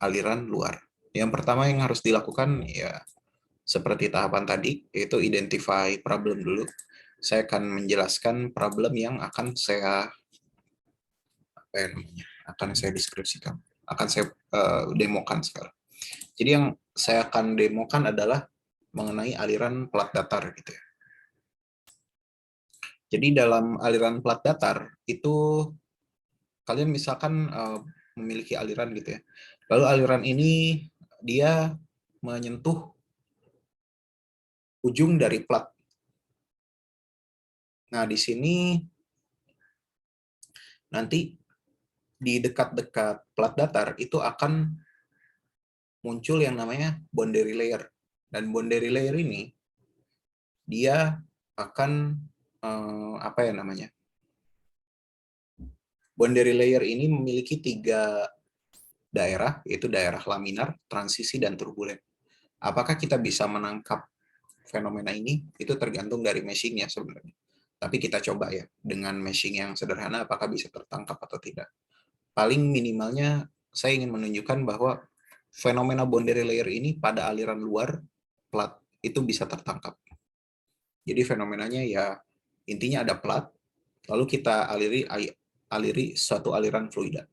aliran luar. Yang pertama yang harus dilakukan ya seperti tahapan tadi, yaitu identify problem dulu. Saya akan menjelaskan problem yang akan saya deskripsikan, akan saya demokan sekarang. Jadi yang saya akan demokan adalah mengenai aliran plat datar gitu ya. Jadi dalam aliran plat datar itu kalian misalkan memiliki aliran gitu ya. Lalu aliran ini dia menyentuh ujung dari plat. Nah, di sini nanti di dekat-dekat plat datar itu akan muncul yang namanya boundary layer. Dan boundary layer ini dia akan apa ya namanya? Boundary layer ini memiliki 3 daerah, yaitu daerah laminar, transisi, dan turbulen. Apakah kita bisa menangkap fenomena ini? Itu tergantung dari meshing-nya sebenarnya. Tapi kita coba ya, dengan meshing yang sederhana apakah bisa tertangkap atau tidak. Paling minimalnya saya ingin menunjukkan bahwa fenomena boundary layer ini pada aliran luar plat itu bisa tertangkap. Jadi fenomenanya ya intinya ada plat, lalu kita aliri suatu aliran fluida.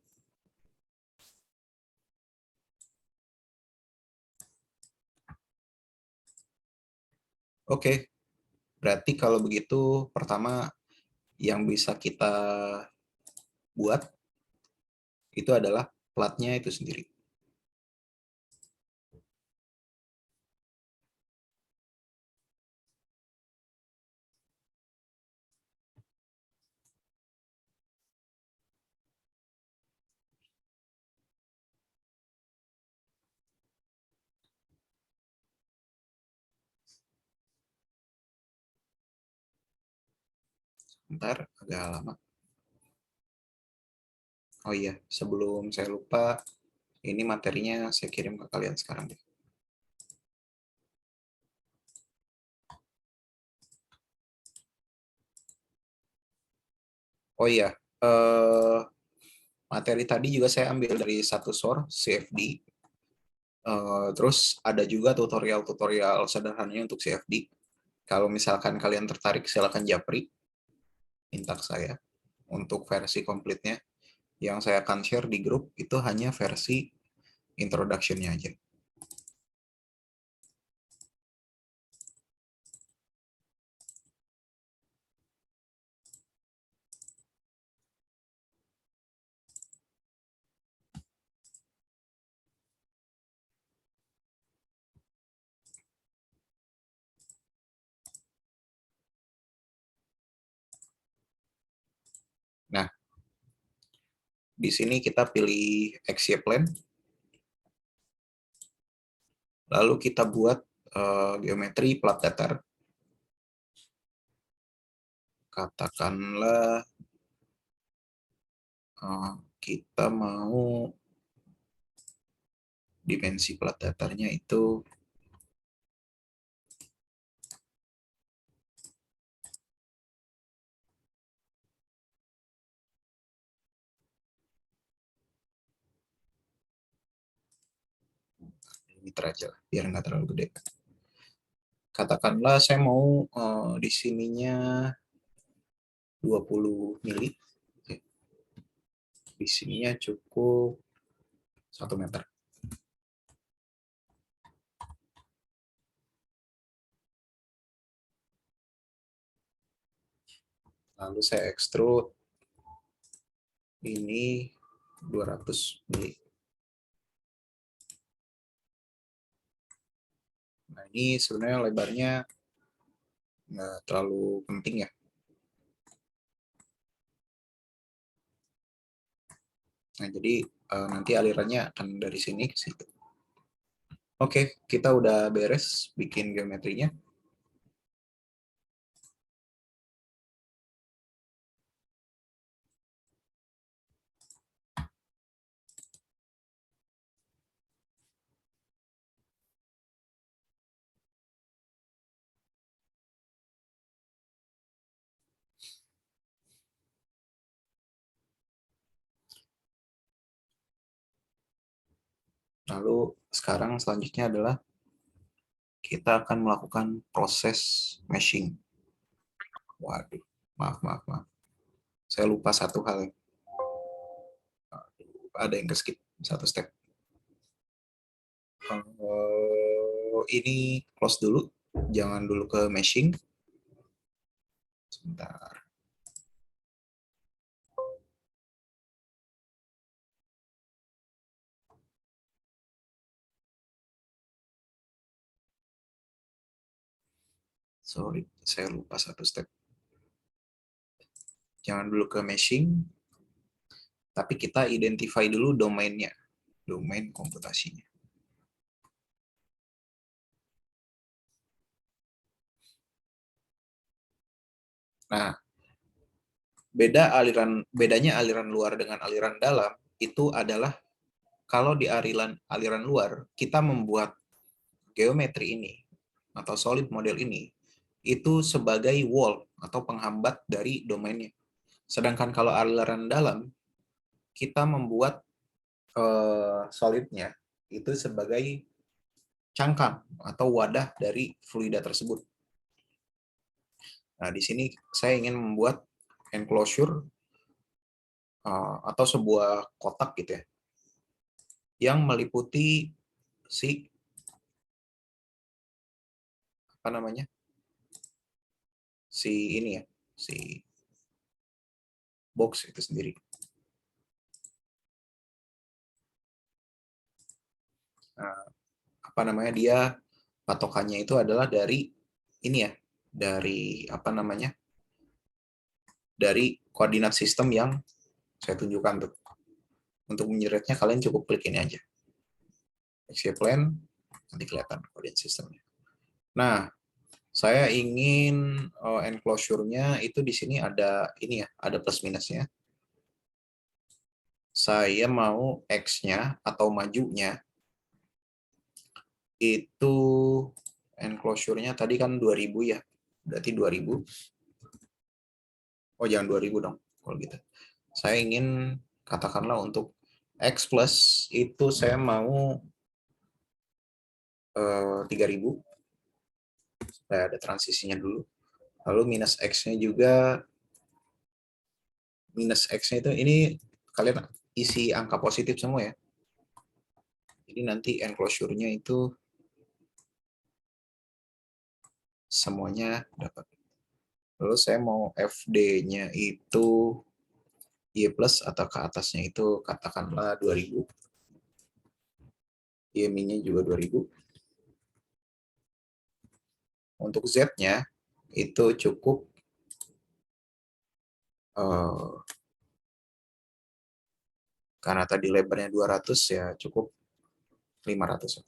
Oke, berarti kalau begitu pertama yang bisa kita buat itu adalah platnya itu sendiri. Bentar, agak lama. Oh iya, sebelum saya lupa, ini materinya saya kirim ke kalian sekarang deh. Oh iya, materi tadi juga saya ambil dari satu source, CFD. Terus ada juga tutorial-tutorial sederhananya untuk CFD. Kalau misalkan kalian tertarik, silakan japri intak saya untuk versi komplitnya. Yang saya akan share di grup itu hanya versi introduction-nya aja. Nah, di sini kita pilih XY plane, lalu kita buat geometri plat datar. Katakanlah kita mau dimensi plat datarnya itu meter aja lah, biar nggak terlalu gede. Katakanlah saya mau di sininya 20 mili. Di sininya cukup 1 meter. Lalu saya extrude ini 200 mili. Nah, ini sebenarnya lebarnya nggak terlalu penting ya. Nah, jadi nanti alirannya akan dari sini ke situ. Oke, kita udah beres bikin geometrinya. Lalu sekarang selanjutnya adalah kita akan melakukan proses meshing. Waduh, maaf. Saya lupa satu hal. Ada yang keskip satu step. Ini close dulu, jangan dulu ke meshing. Sebentar. Sorry, saya lupa satu step. Jangan dulu ke meshing, tapi kita identify dulu domainnya, domain komputasinya. Nah, bedanya aliran luar dengan aliran dalam itu adalah kalau di aliran luar kita membuat geometri ini atau solid model ini itu sebagai wall atau penghambat dari domainnya. Sedangkan kalau aliran dalam kita membuat solidnya itu sebagai cangkang atau wadah dari fluida tersebut. Nah, di sini saya ingin membuat enclosure atau sebuah kotak gitu ya, yang meliputi si apa namanya, si ini ya, si box itu sendiri. Nah, apa namanya, dia patokannya itu adalah dari ini ya, dari apa namanya, dari koordinat sistem yang saya tunjukkan tuh. Untuk menyeretnya kalian cukup klik ini aja, XY plane, nanti kelihatan koordinat sistemnya. Nah, saya ingin enclosure-nya itu di sini ada ini ya, ada plus minusnya. Saya mau X-nya atau majunya itu enclosure-nya tadi kan 2000 ya. Berarti 2000. Oh, jangan 2000 dong kalau gitu. Saya ingin katakanlah untuk X plus itu saya mau 3000. Supaya ada transisinya dulu. Lalu minus X-nya juga, minus X-nya itu ini kalian isi angka positif semua ya. Jadi nanti enclosure-nya itu semuanya dapat. Lalu saya mau FD-nya itu Y plus atau ke atasnya itu katakanlah 2000. Y min-nya juga 2000. Untuk Z-nya itu cukup karena tadi lebarnya 200 ya cukup 500.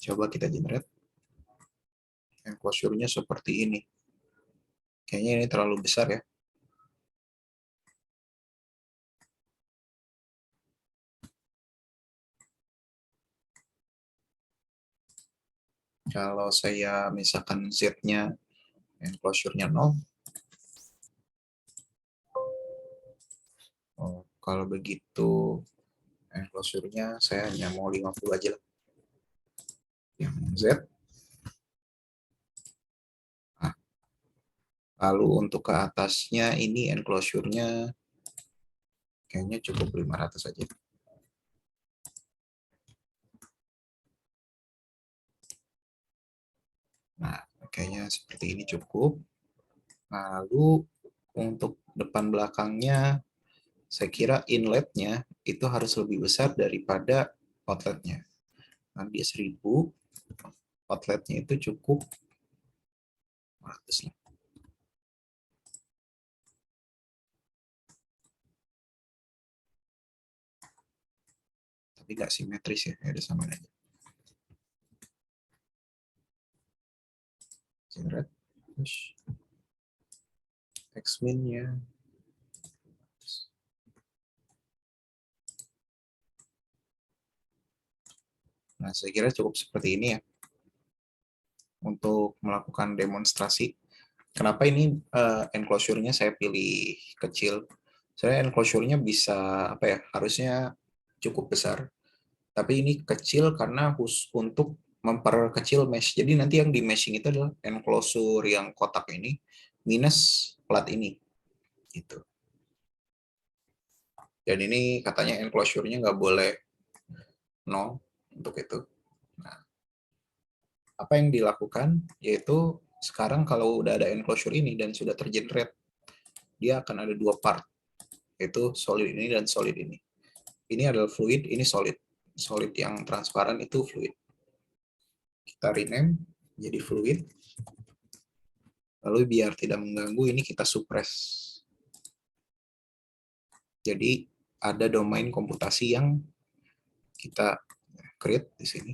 Coba kita generate. Enclosure-nya seperti ini. Kayaknya ini terlalu besar ya. Kalau saya misalkan Z-nya enclosure-nya 0. Oh, kalau begitu enclosure-nya saya hanya mau 50 aja lah. Yang Z. Nah, lalu untuk ke atasnya ini enclosure-nya kayaknya cukup 500 aja. Nah, kayaknya seperti ini cukup. Lalu untuk depan belakangnya, saya kira inletnya itu harus lebih besar daripada outletnya. Nah, dia 1000, outletnya itu cukup 100 lah. Tapi nggak simetris ya, ada sama aja. Generate, push, X-min-nya. Nah, saya kira cukup seperti ini ya untuk melakukan demonstrasi. Kenapa ini enclosure-nya saya pilih kecil? Saya enclosure-nya bisa apa ya? Harusnya cukup besar. Tapi ini kecil karena untuk memperkecil mesh. Jadi nanti yang di meshing itu adalah enclosure yang kotak ini minus plat ini gitu. Dan ini katanya enclosure-nya nggak boleh nol untuk itu. Nah, apa yang dilakukan yaitu sekarang kalau udah ada enclosure ini dan sudah tergenerate, dia akan ada dua part, yaitu solid ini dan solid ini. Ini adalah fluid, ini solid. Solid yang transparan itu fluid. Kita rename jadi fluid. Lalu biar tidak mengganggu, ini kita suppress. Jadi ada domain komputasi yang kita create di sini.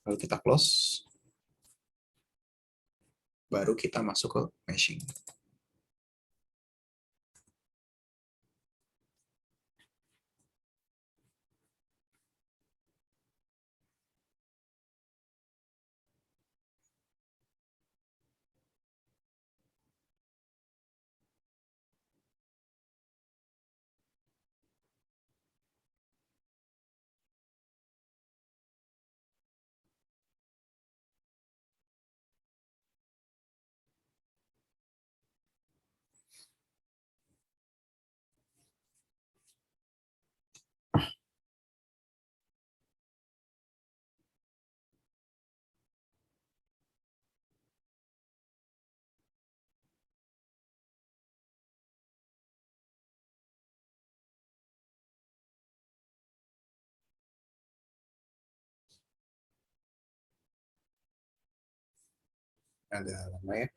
Lalu kita close. Baru kita masuk ke meshing. Agak lama ya.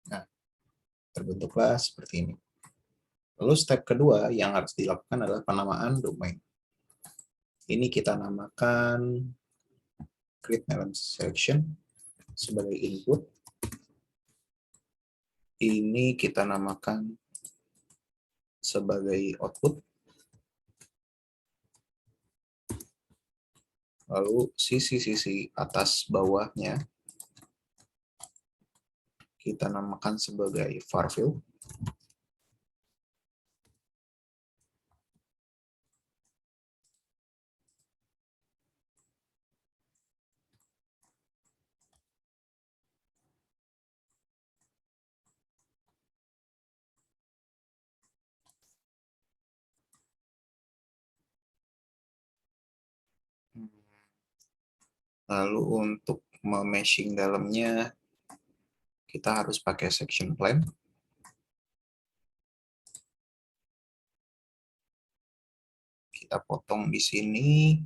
Nah, terbentuklah seperti ini. Lalu step kedua yang harus dilakukan adalah penamaan domain. Ini kita namakan create name selection sebagai input. Ini kita namakan sebagai output. Lalu sisi-sisi atas bawahnya kita namakan sebagai var field. Lalu untuk memeshing dalamnya kita harus pakai section plan. Kita potong di sini.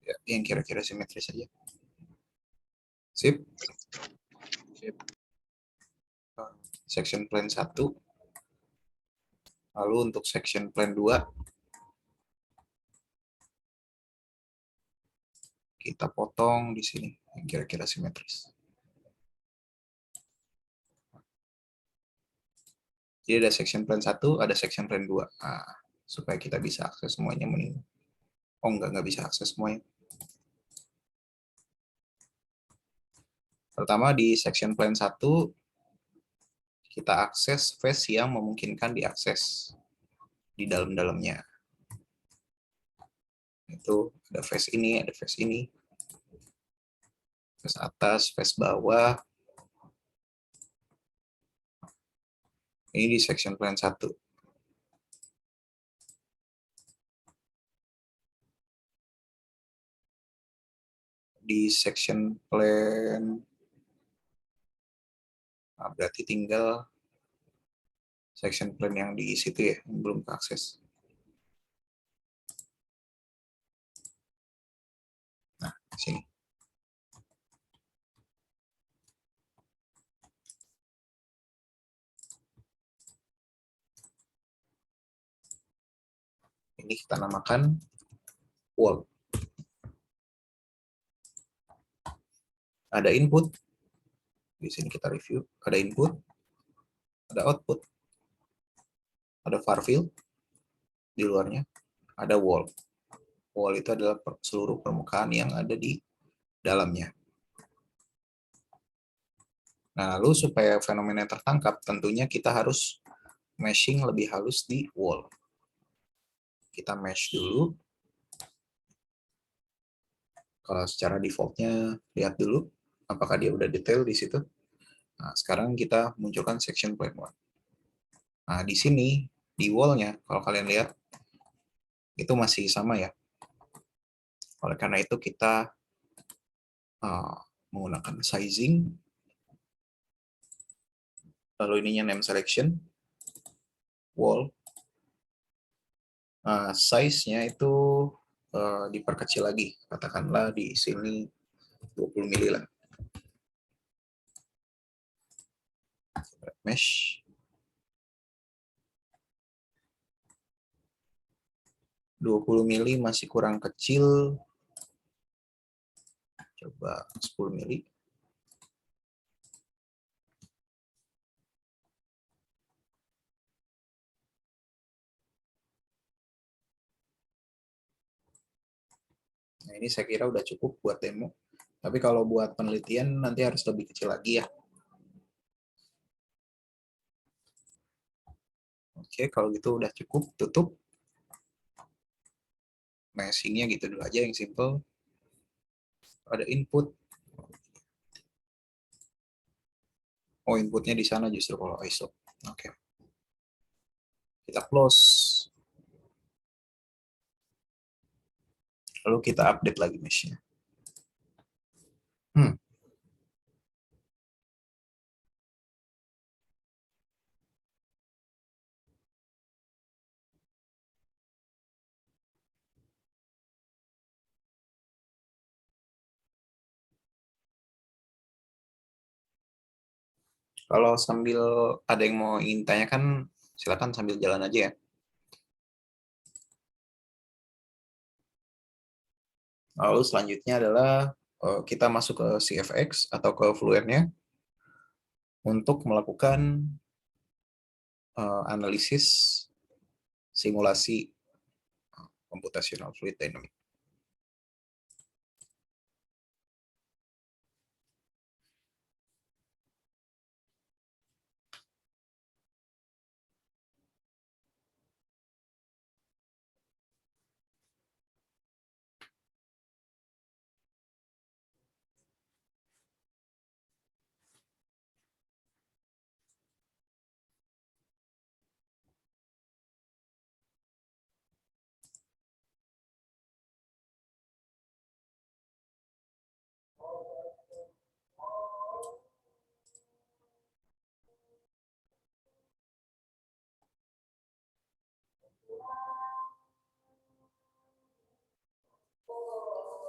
Ya, yang kira-kira simetris saja. Sip. Sip. Section plan 1. Lalu untuk section plan 2 kita potong di sini yang kira-kira simetris. Jadi ada section plan 1, ada section plan 2. Nah, supaya kita bisa akses semuanya mending. Oh, nggak bisa akses semuanya. Pertama di section plan 1 kita akses face yang memungkinkan diakses di dalam-dalamnya. Itu ada face ini, ada face ini. Face atas, face bawah. Ini di section plan 1. di section plan. Nah, berarti tinggal section plan yang di situ ya, yang belum keakses. Nah, sini. Ini kita namakan wall. Ada input. Di sini kita review. Ada input, ada output, ada far field di luarnya, ada wall. Wall itu adalah seluruh permukaan yang ada di dalamnya. Nah, lalu supaya fenomena tertangkap, tentunya kita harus meshing lebih halus di wall. Kita mesh dulu. Kalau secara defaultnya, lihat dulu apakah dia udah detail di situ. Nah, sekarang kita munculkan section point one. Nah, di sini, di wall-nya, kalau kalian lihat, itu masih sama ya. Oleh karena itu, kita menggunakan sizing, lalu ininya name selection, wall. Size-nya itu diperkecil lagi, katakanlah di sini 20 mili lah. Mesh. 20 mili masih kurang kecil. Coba 10 mili. Nah, ini saya kira udah cukup buat demo. Tapi kalau buat penelitian nanti harus lebih kecil lagi ya. Oke, kalau gitu udah cukup, tutup. Meshing-nya gitu dulu aja yang simple. Ada input. Oh, inputnya di sana justru kalau ISO. Oke. Kita close. Lalu kita update lagi mesh-nya. Kalau sambil ada yang mau ingin tanyakan, silakan sambil jalan aja ya. Lalu selanjutnya adalah kita masuk ke CFX atau ke Fluentnya untuk melakukan analisis simulasi computational fluid dynamics.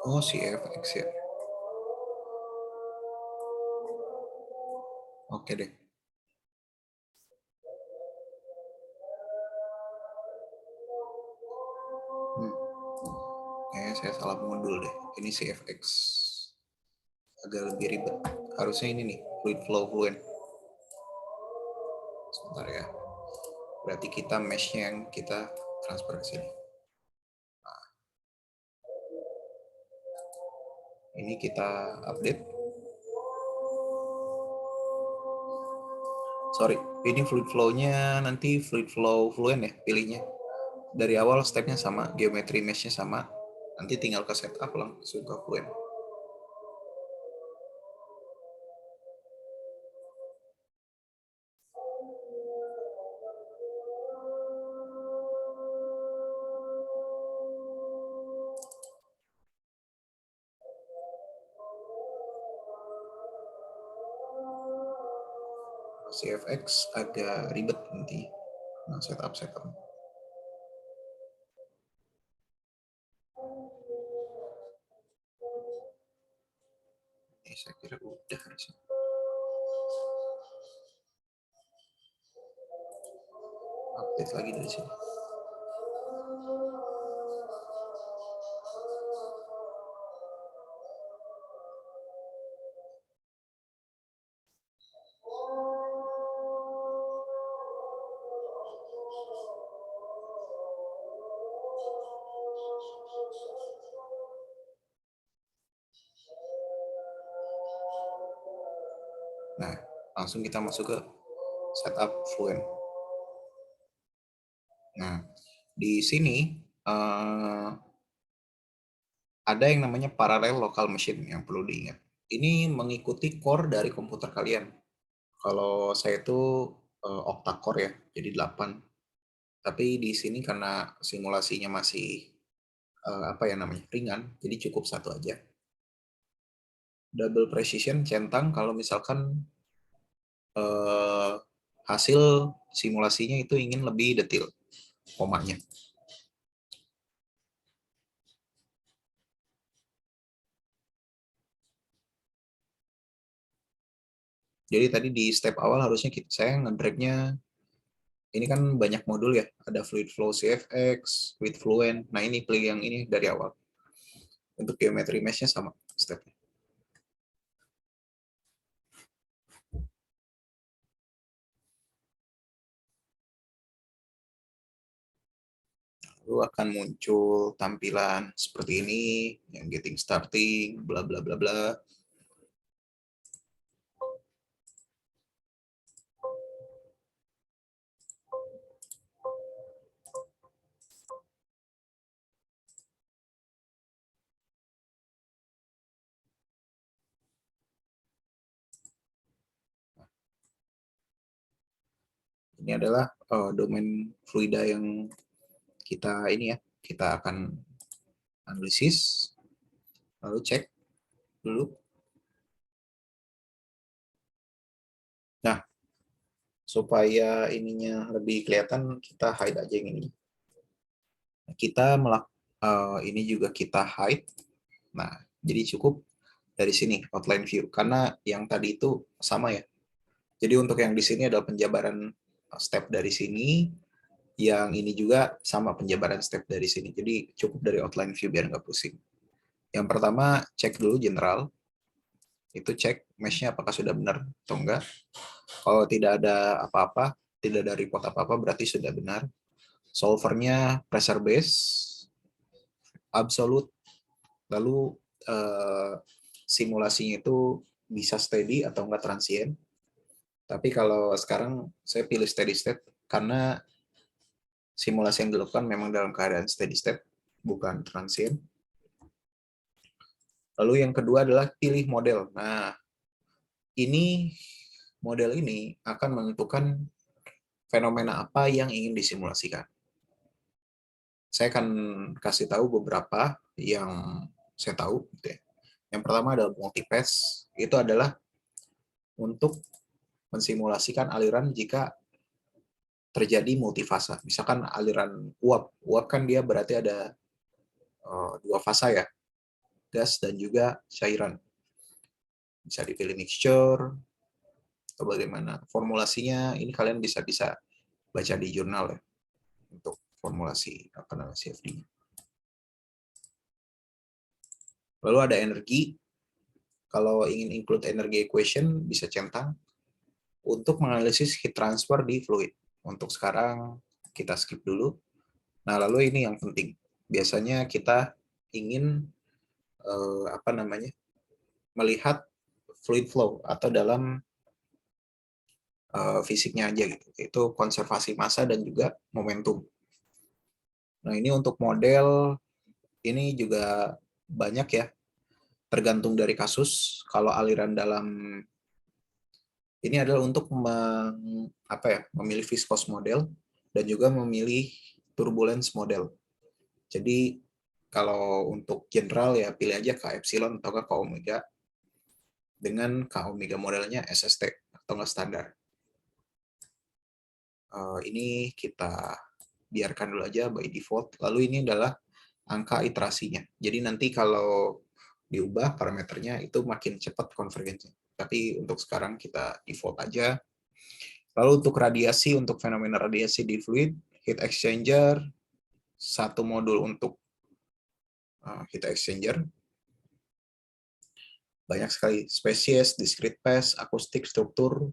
Oh, CFX ya. Oke deh. Saya salah mengundul deh. Ini CFX. Agak lebih ribet. Harusnya ini nih, fluid flow fluent. Sebentar ya. Berarti kita mesh-nya yang kita transfer ke sini. Ini kita update. Sorry, ini fluid flow-nya nanti fluid flow fluent ya pilihnya. Dari awal stepnya sama, geometri mesh-nya sama. Nanti tinggal ke setup langsung ke fluent. CFX agak ribet nanti. Nah, setup. Ini saya kira udah harusnya. Update lagi dari sini. Nah, langsung kita masuk ke setup Fluent. Nah, di sini ada yang namanya parallel local machine yang perlu diingat. Ini mengikuti core dari komputer kalian. Kalau saya itu octa core ya, jadi 8. Tapi di sini karena simulasinya masih ringan, jadi cukup satu aja. Double precision centang kalau misalkan hasil simulasinya itu ingin lebih detail komanya. Jadi tadi di step awal harusnya saya ngedragnya, ini kan banyak modul ya, ada Fluid Flow CFX, with Fluent. Nah ini pilih yang ini dari awal. Untuk geometry mesh-nya sama stepnya. Lalu akan muncul tampilan seperti ini, yang getting starting, bla bla bla bla. Ini adalah domain fluida yang kita kita akan analisis, lalu cek dulu. Nah, supaya ininya lebih kelihatan, kita hide aja yang ini. Kita ini juga kita hide. Nah, jadi cukup dari sini outline view, karena yang tadi itu sama ya. Jadi untuk yang di sini adalah penjabaran step dari sini, yang ini juga sama penjabaran step dari sini. Jadi cukup dari outline view biar nggak pusing. Yang pertama, cek dulu general. Itu cek mesh-nya apakah sudah benar atau enggak. Kalau tidak ada apa-apa, tidak ada report apa-apa, berarti sudah benar. Solvernya pressure base, absolute, lalu simulasinya itu bisa steady atau enggak transient. Tapi kalau sekarang saya pilih steady state karena simulasi yang dilakukan memang dalam keadaan steady state, bukan transient. Lalu yang kedua adalah pilih model. Nah, model ini akan menentukan fenomena apa yang ingin disimulasikan. Saya akan kasih tahu beberapa yang saya tahu. Gitu ya. Yang pertama adalah multipass. Itu adalah untuk mensimulasikan aliran jika terjadi multifasa. Misalkan aliran uap. Uap kan dia berarti ada dua fasa ya, gas dan juga cairan. Bisa dipilih mixture atau bagaimana formulasinya. Ini kalian bisa baca di jurnal ya untuk formulasi CFD. Lalu ada energi. Kalau ingin include energy equation bisa centang untuk menganalisis heat transfer di fluid. Untuk sekarang kita skip dulu. Nah, lalu ini yang penting. Biasanya kita ingin melihat fluid flow atau dalam fisiknya aja gitu. Itu konservasi massa dan juga momentum. Nah, ini untuk model ini juga banyak ya. Tergantung dari kasus. Kalau aliran dalam ini adalah untuk memilih viscous model dan juga memilih turbulence model. Jadi kalau untuk general ya pilih aja ke epsilon atau ke omega. dengan K omega modelnya SST atau nggak standar. Ini kita biarkan dulu aja by default. Lalu ini adalah angka iterasinya. Jadi nanti kalau diubah parameternya itu makin cepat konvergensinya. Tapi untuk sekarang kita default aja. Lalu untuk radiasi, untuk fenomena radiasi di fluid, heat exchanger, satu modul untuk heat exchanger. Banyak sekali spesies, discrete phase, akustik, struktur,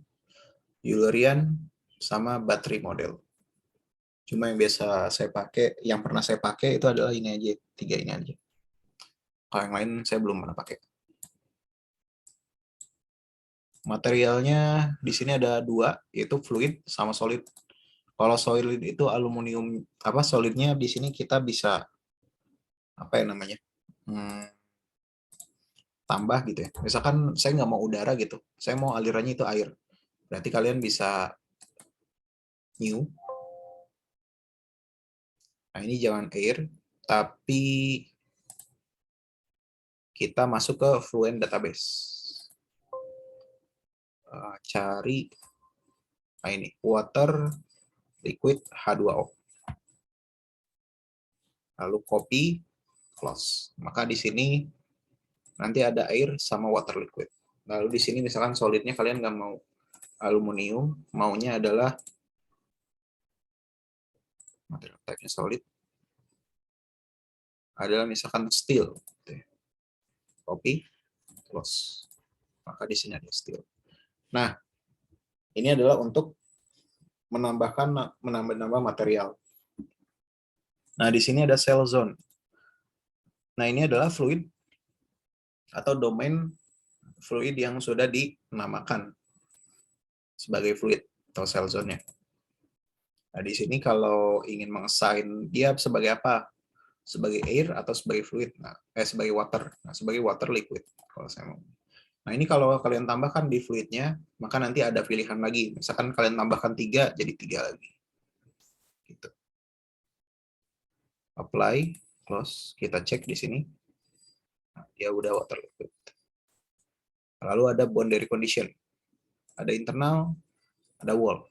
Eulerian, sama battery model. Cuma yang biasa saya pakai, yang pernah saya pakai itu adalah ini aja, 3 ini aja. Kalau yang lain saya belum pernah pakai. Materialnya di sini ada 2, yaitu fluid sama solid. Kalau solid itu aluminium, solidnya di sini kita bisa apa ya namanya? Tambah gitu ya. Misalkan saya nggak mau udara gitu, saya mau alirannya itu air. Berarti kalian bisa new. Nah, ini jangan air, tapi kita masuk ke Fluent Database. Cari, nah ini, water, liquid, H2O. Lalu copy, close. Maka di sini nanti ada air sama water liquid. Lalu di sini misalkan solidnya kalian nggak mau aluminium, maunya adalah material type-nya solid, adalah misalkan steel. Copy, close. Maka di sini ada steel. Nah, ini adalah untuk menambah material. Nah, di sini ada cell zone. Nah, ini adalah fluid atau domain fluid yang sudah dinamakan sebagai fluid atau cell zone-nya. Nah, di sini kalau ingin mengassign dia sebagai apa? Sebagai air atau sebagai fluid? Nah, sebagai water. Nah, sebagai water liquid kalau saya mau. Nah, ini kalau kalian tambahkan di fluidnya, maka nanti ada pilihan lagi. Misalkan kalian tambahkan 3, jadi 3 lagi. Gitu. Apply, close. Kita cek di sini. Nah, dia udah water liquid. Lalu ada boundary condition. Ada internal, ada wall.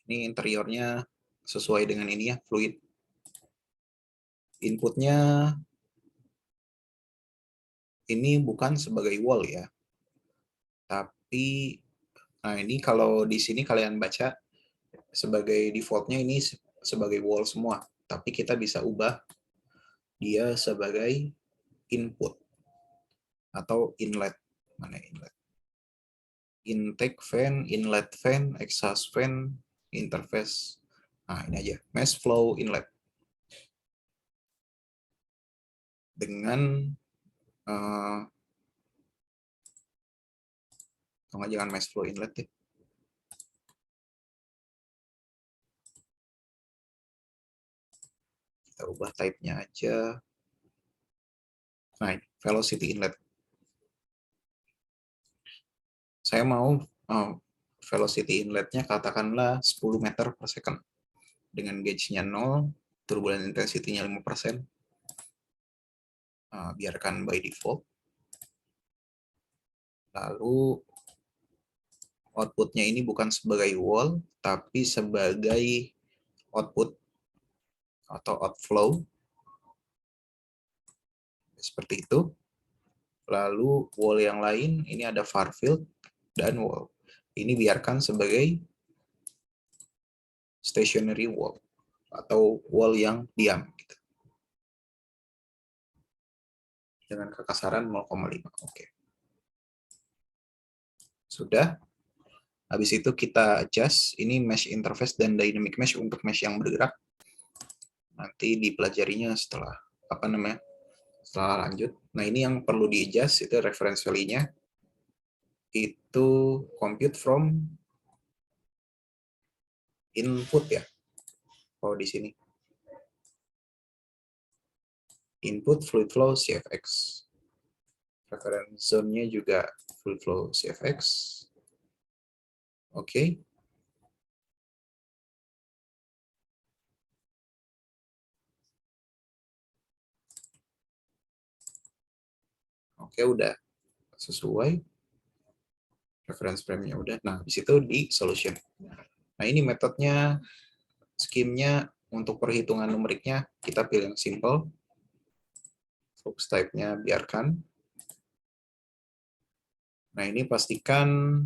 Ini interiornya sesuai dengan ini ya, fluid. Inputnya ini bukan sebagai wall ya. Tapi, nah ini kalau di sini kalian baca, sebagai defaultnya ini sebagai wall semua. Tapi kita bisa ubah dia sebagai input atau inlet. Mana inlet? Intake fan, inlet fan, exhaust fan, interface. Nah, ini aja. Mass flow inlet. Dengan jangan mass flow inlet ya. Kita ubah type-nya aja. Nah, velocity inlet. Saya mau velocity inletnya katakanlah 10 meter per second. Dengan gauge-nya 0, turbulent intensity-nya 5%. Biarkan by default. Lalu output-nya ini bukan sebagai wall, tapi sebagai output atau outflow. Seperti itu. Lalu wall yang lain, ini ada far field dan wall. Ini biarkan sebagai stationary wall atau wall yang diam. Gitu. Dengan kekasaran 0,5. Oke. Sudah. Habis itu kita adjust. Ini mesh interface dan dynamic mesh untuk mesh yang bergerak. Nanti dipelajarinya setelah setelah lanjut. Nah, ini yang perlu di-adjust itu reference value-nya. Itu compute from input ya. Oh, di sini. Input fluid flow CFX. Reference zone-nya juga fluid flow CFX. Oke. Oke, udah sesuai. Reference frame-nya udah. Nah, di situ di solution. Nah, ini metodenya, scheme-nya untuk perhitungan numeriknya, kita pilih yang simple. Focus type-nya biarkan. Nah, ini pastikan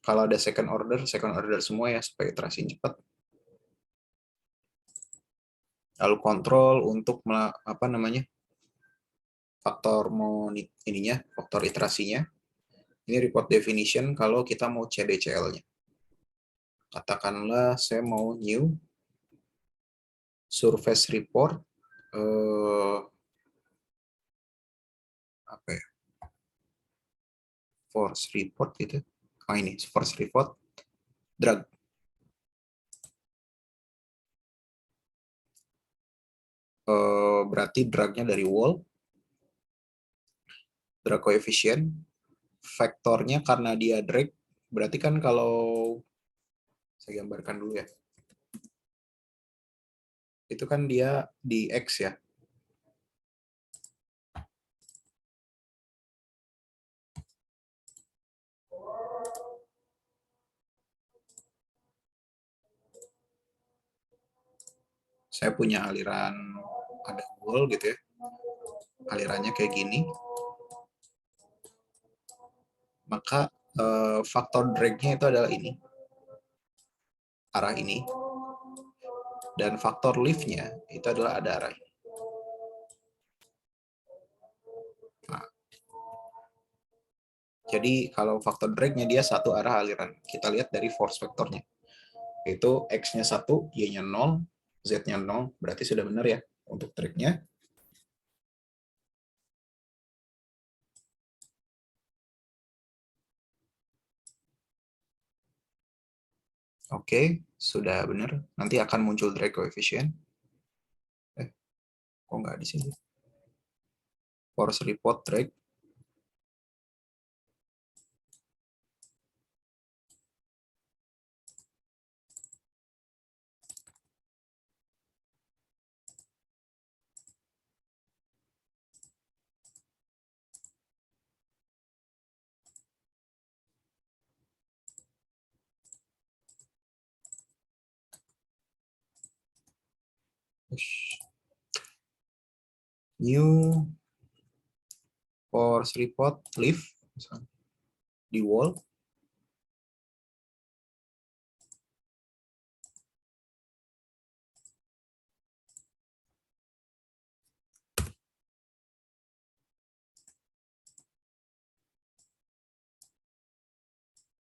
kalau ada second order semua ya, supaya iterasi cepat. Lalu kontrol untuk apa namanya, faktor faktor iterasinya. Ini report definition kalau kita mau CDCL-nya. Katakanlah saya mau new surface report, apa ya, force report gitu. Ini force report drag. Berarti dragnya dari wall, drag coefficient, vektornya karena dia drag, berarti kan kalau saya gambarkan dulu ya, itu kan dia di X ya. Saya punya aliran, ada wall gitu ya, alirannya kayak gini, maka faktor drag-nya itu adalah ini, arah ini, dan faktor lift-nya itu adalah ada arah ini. Nah, jadi kalau faktor drag-nya dia satu arah aliran, kita lihat dari force vektornya. Itu X-nya 1, Y-nya 0, Z-nya 0, berarti sudah benar ya untuk drag-nya. Oke, Oke, sudah benar. Nanti akan muncul drag coefficient. Kok nggak di sini? Force report drag. New force report lift di wall.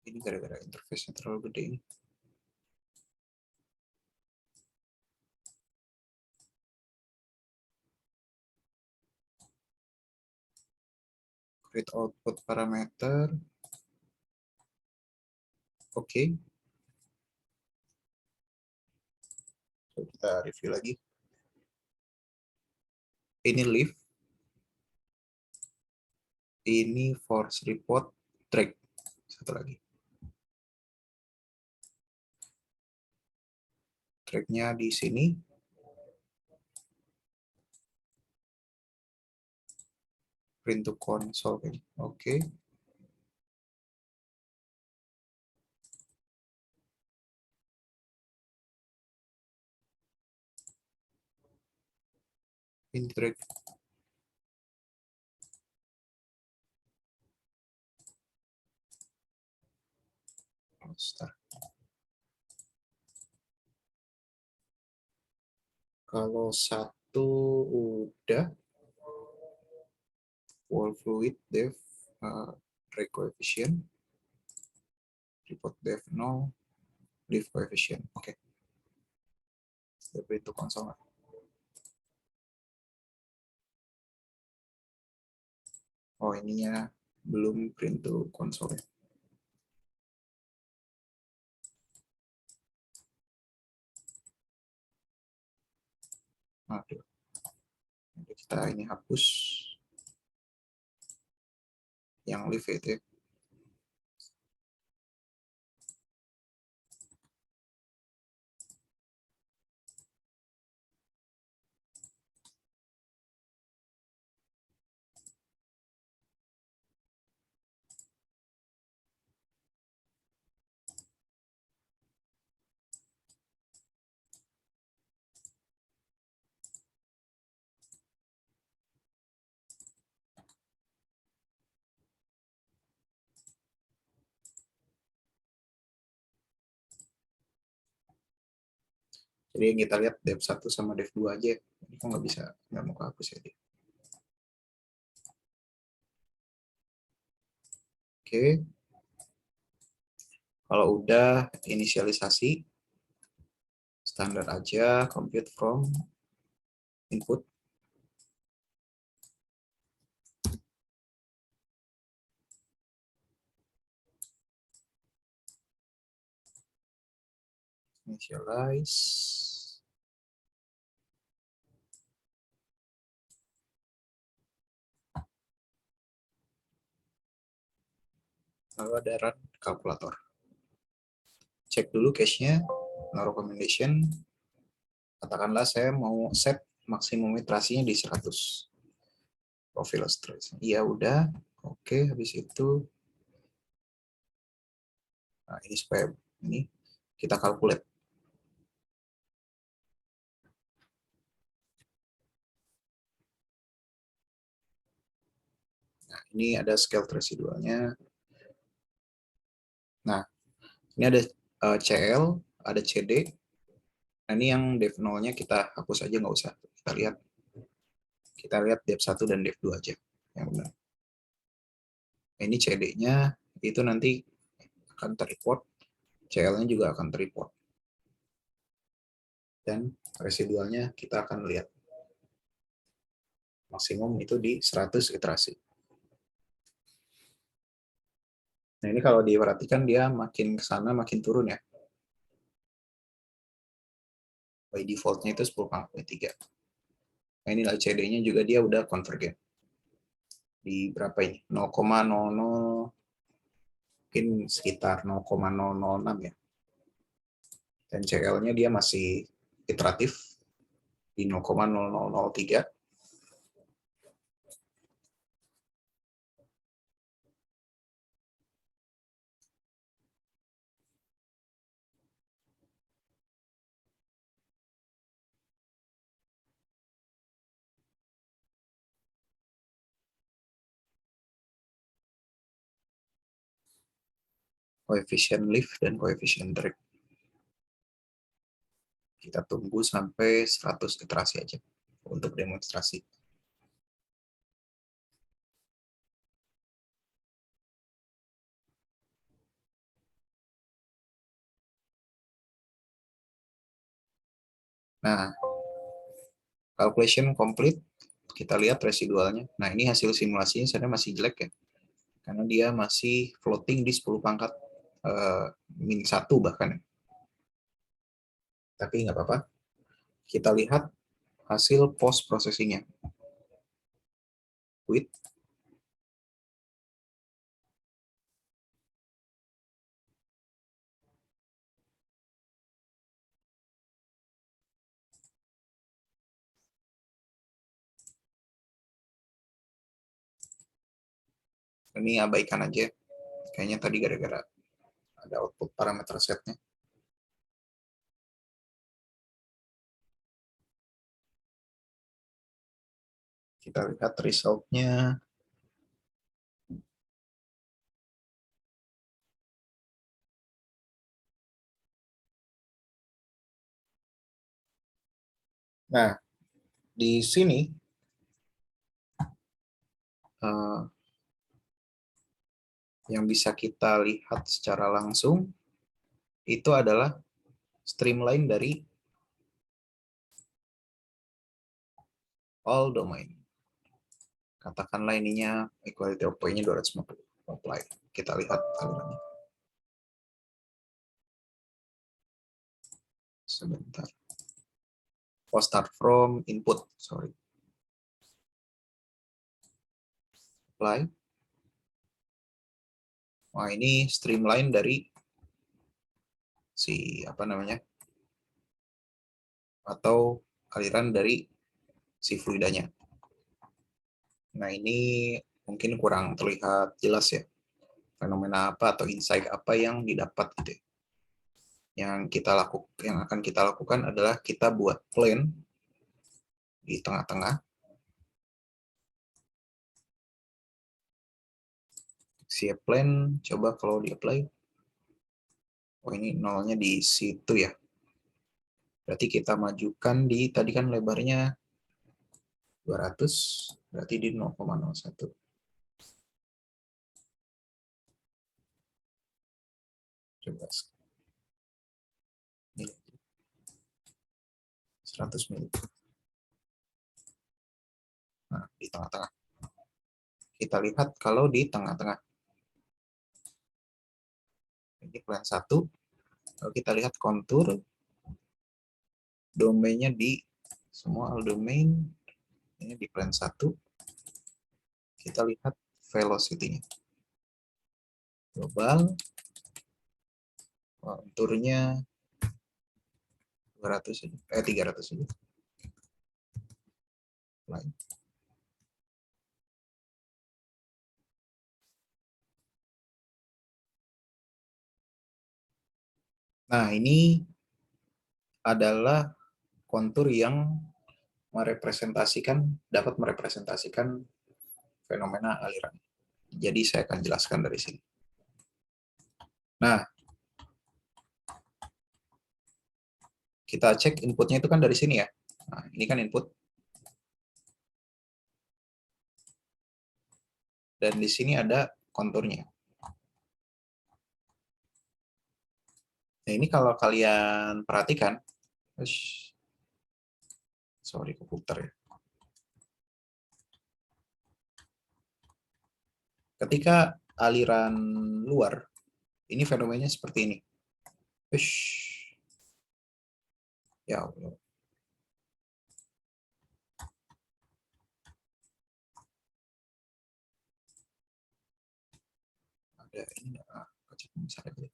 Ini gara-gara interface-nya terlalu gede ini. Create output parameter. Oke. Kita review lagi. Ini lift. Ini force report drag. Satu lagi. Drag-nya di sini. Print to console. Oke. Ini drag. Start. Kalau satu udah, wall fluid depth, drag coefficient, report depth 0, lift coefficient. Oke. Print to console. Oh, ininya belum print to console. Aduh. Kita ini hapus yang live itu ya. Jadi yang kita lihat dev 1 sama dev 2 aja. Ini kok nggak bisa, nggak mau kehapus ya dia. Oke. Kalau udah inisialisasi, standar aja, compute from input. Initialize. Lalu ada run kalkulator. Cek dulu cache-nya, no recommendation. Katakanlah saya mau set maksimum iterasinya di 100. Profil stress. Iya udah. Oke, habis itu nah ini supaya ini kita calculate. Nah, ini ada scale residualnya. Nah, ini ada CL, ada CD. Nah, ini yang dev 0-nya kita hapus aja, nggak usah. Kita lihat dev 1 dan dev 2 aja. Yang benar. Nah, ini CD-nya itu nanti akan terreport. CL-nya juga akan terreport. Dan residualnya kita akan lihat. Maksimum itu di 100 iterasi. Nah, ini kalau diperhatikan dia makin ke sana makin turun ya. By default-nya itu 10/3. Nah, ini nilai CD-nya juga dia udah konvergen. Di berapa ini? 0,00, mungkin sekitar 0,006 ya. Dan CL-nya dia masih iteratif di 0,0003. Koefisien lift dan koefisien drag. Kita tunggu sampai 100 iterasi aja untuk demonstrasi. Nah, calculation complete. Kita lihat residualnya. Nah, ini hasil simulasinya sebenarnya masih jelek ya. Karena dia masih floating di 10 pangkat min 1 bahkan. Tapi nggak apa-apa. Kita lihat hasil post processingnya. Quit. Ini abaikan aja. Kayaknya tadi gara-gara ada output parameter setnya. Kita lihat resultnya. Nah, di sini yang bisa kita lihat secara langsung itu adalah streamline dari all domain. Katakanlah ininya equality of point-nya 250. Apply. Kita lihat alirannya. Sebentar. Oh, start from input. Sorry. Apply. Wah, ini streamline dari si apa namanya? Atau aliran dari si fluidanya. Nah, ini mungkin kurang terlihat jelas ya. Fenomena apa atau insight apa yang didapat gitu ya. Yang akan kita lakukan adalah kita buat plane di tengah-tengah. Si plane coba kalau di apply. Oh, ini nolnya di situ ya. Berarti kita majukan di, tadi kan lebarnya 200, berarti di 0,01. Coba 100 mili. Nah, di tengah-tengah. Kita lihat kalau di tengah-tengah. Ini plan 1. Lalu kita lihat kontur. Domainnya di semua domain. Ini di plan 1. Kita lihat velocity-nya. Global. Konturnya 300 aja. Lain. Nah, ini adalah kontur yang dapat merepresentasikan fenomena aliran. Jadi saya akan jelaskan dari sini. Nah, kita cek inputnya itu kan dari sini ya. Nah, ini kan input. Dan di sini ada konturnya. Nah, ini kalau kalian perhatikan, sorry komputer ya. Ketika aliran luar, ini fenomenanya seperti ini. Ya Allah. Ada ini nggak? Cek misalnya.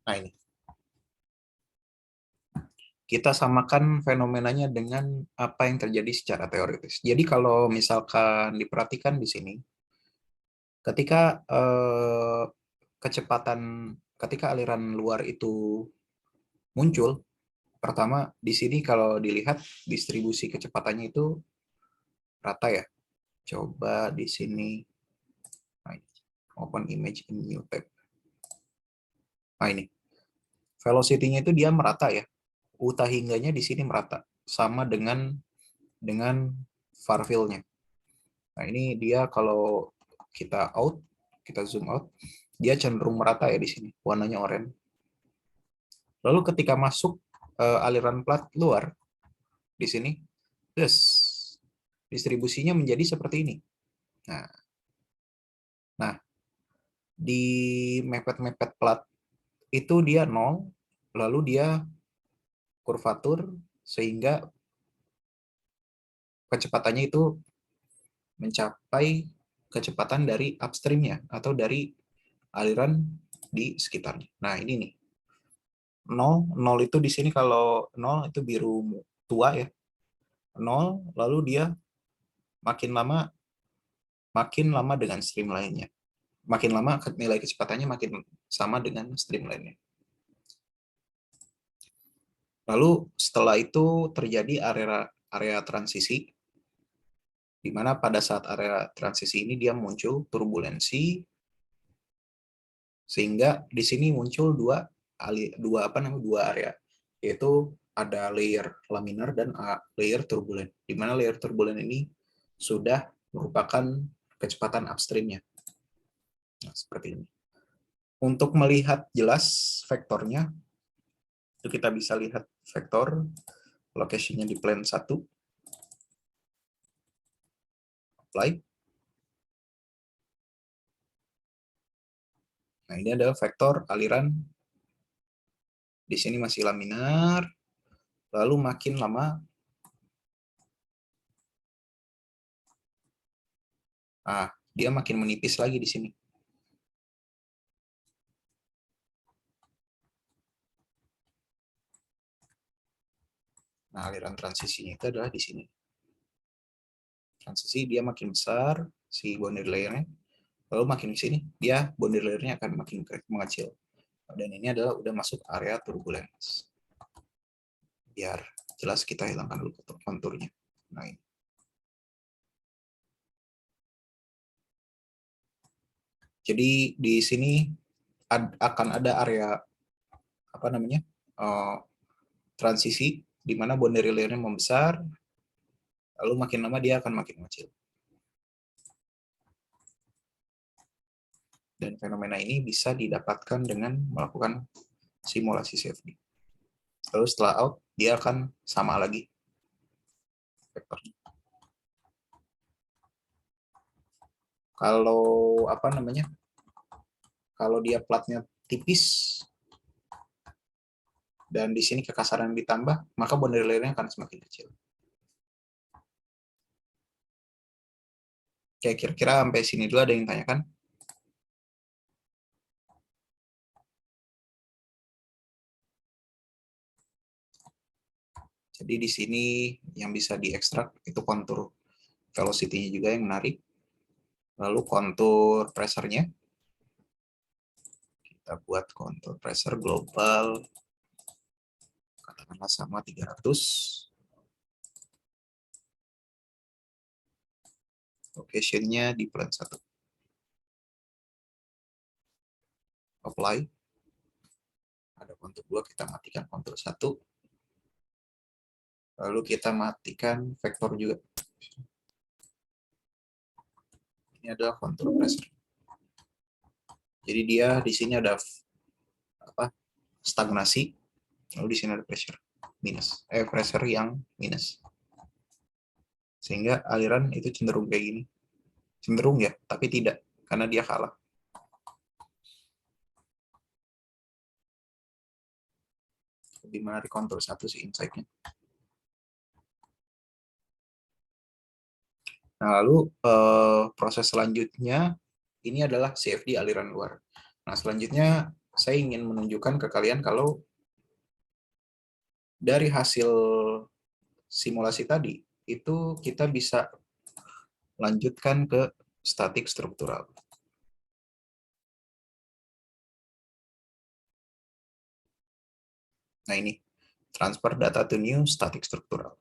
Nah ini. Kita samakan fenomenanya dengan apa yang terjadi secara teoritis. Jadi kalau misalkan diperhatikan di sini, ketika ketika aliran luar itu muncul, pertama di sini kalau dilihat distribusi kecepatannya itu rata ya. Coba di sini open image in new tab. Nah ini, velocity-nya itu dia merata ya. Uta hingganya di sini merata, sama dengan far field-nya. Nah ini dia kalau kita zoom out, dia cenderung merata ya di sini, warnanya oranye. Lalu ketika masuk aliran plat luar di sini, distribusinya menjadi seperti ini. Nah, di mepet-mepet plat itu dia 0, lalu dia kurvatur sehingga kecepatannya itu mencapai kecepatan dari upstreamnya atau dari aliran di sekitarnya. Nah, ini nih. 0 itu di sini kalau 0 itu biru tua ya. 0 lalu dia makin lama dengan stream lainnya. Makin lama nilai kecepatannya makin sama dengan stream lainnya. Lalu setelah itu terjadi area transisi, di mana pada saat area transisi ini dia muncul turbulensi, sehingga di sini muncul dua area, yaitu ada layer laminar dan layer turbulen, di mana layer turbulen ini sudah merupakan kecepatan upstreamnya. Nah, seperti ini. Untuk melihat jelas vektornya, itu kita bisa lihat vektor location-nya di plane 1. Apply. Nah, ini adalah vektor aliran. Di sini masih laminar, lalu makin lama dia makin menipis lagi di sini. Nah, aliran transisinya itu adalah di sini. Transisi dia makin besar, si boundary layer-nya. Lalu makin ke sini, dia boundary layer-nya akan makin mengecil. Dan ini adalah udah masuk area turbulence. Biar jelas kita hilangkan dulu konturnya. Nah, ini. Jadi di sini akan ada area apa namanya transisi di mana boundary layer-nya membesar, lalu makin lama dia akan makin kecil. Dan fenomena ini bisa didapatkan dengan melakukan simulasi CFD. Lalu setelah out, dia akan sama lagi vektornya. Kalau apa namanya? Kalau dia platnya tipis dan di sini kekasaran ditambah, maka boundary layer-nya akan semakin kecil. Kayak kira-kira sampai sini dulu ada yang tanyakan? Jadi di sini yang bisa diekstrak itu kontur velocity-nya juga yang menarik. Lalu kontur pressure-nya. Kita buat kontur pressure global katakanlah sama 300. Location-nya di plan 1. Apply. Ada kontur 2, kita matikan kontur 1. Lalu kita matikan vektor juga. Ini adalah kontur pressure. Jadi dia di sini ada apa? Stagnasi. Lalu di sini ada pressure minus. Pressure yang minus. Sehingga aliran itu cenderung kayak gini. Cenderung ya, tapi tidak karena dia kalah. Lebih menarik kontur 1 sih insight-nya. Nah, lalu proses selanjutnya ini adalah CFD aliran luar. Nah, selanjutnya saya ingin menunjukkan ke kalian kalau dari hasil simulasi tadi itu kita bisa lanjutkan ke statik struktural. Nah, ini transfer data to new static struktural.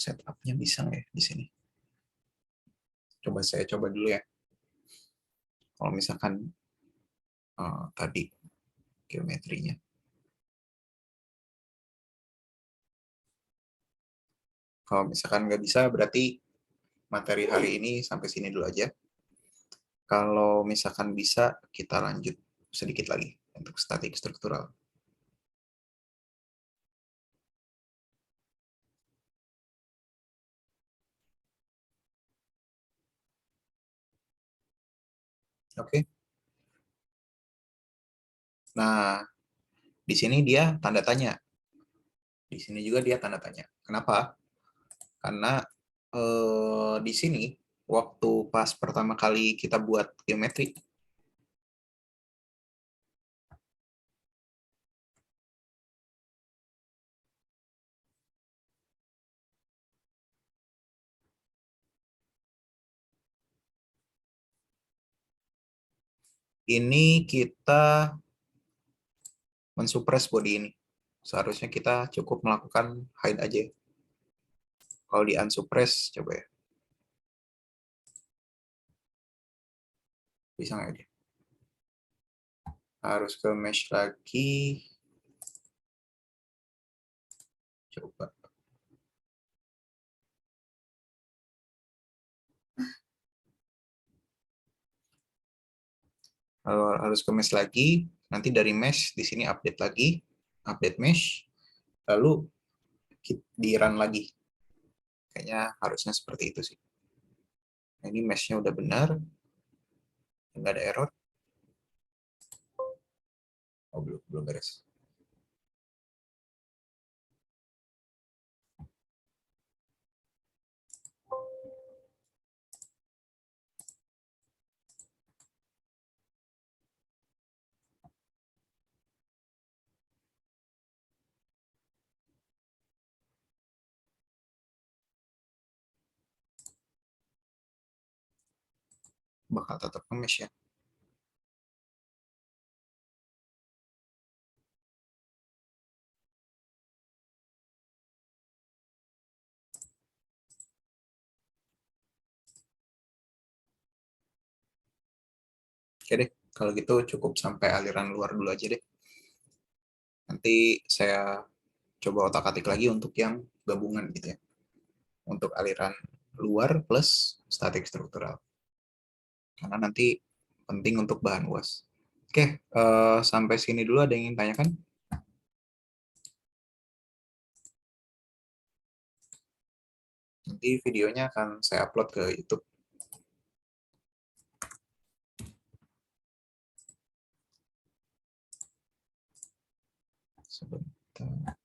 Setupnya bisa nggak ya di sini? Coba saya coba dulu ya. Kalau misalkan tadi geometrinya. Kalau misalkan nggak bisa, berarti materi hari ini sampai sini dulu aja. Kalau misalkan bisa, kita lanjut sedikit lagi untuk statik struktural. Oke. Nah, di sini dia tanda tanya. Di sini juga dia tanda tanya. Kenapa? Karena di sini waktu pas pertama kali kita buat geometri, ini kita mensuppress body ini. Seharusnya kita cukup melakukan hide aja. Kalau di unsuppress, coba ya. Bisa nggak dia? Harus ke mesh lagi. Coba. Harus ke mesh lagi. Nanti dari mesh di sini update lagi, update mesh, lalu di run lagi. Kayaknya harusnya seperti itu sih. Nah, ini mesh-nya udah benar, nggak ada error. Oh, belum beres. bakal tetap nge-mesh ya. Oke deh, kalau gitu cukup sampai aliran luar dulu aja deh. Nanti saya coba otak-atik lagi untuk yang gabungan gitu ya. Untuk aliran luar plus statik struktural. Karena nanti penting untuk bahan UAS. Oke, sampai sini dulu ada yang ingin tanyakan? Nanti videonya akan saya upload ke YouTube. Sebentar.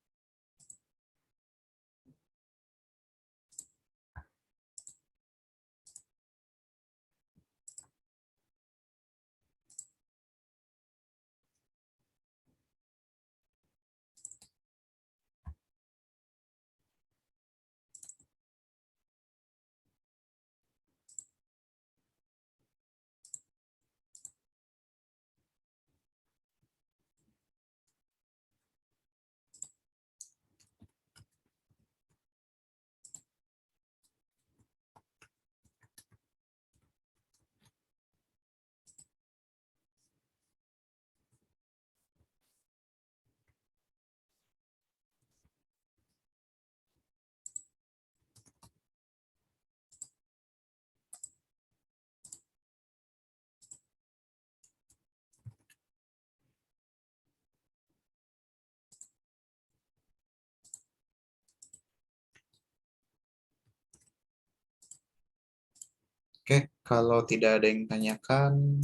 Oke, kalau tidak ada yang tanyakan,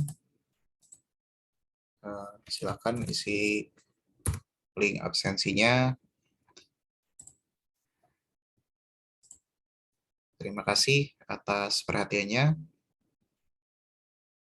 silakan isi link absensinya. Terima kasih atas perhatiannya.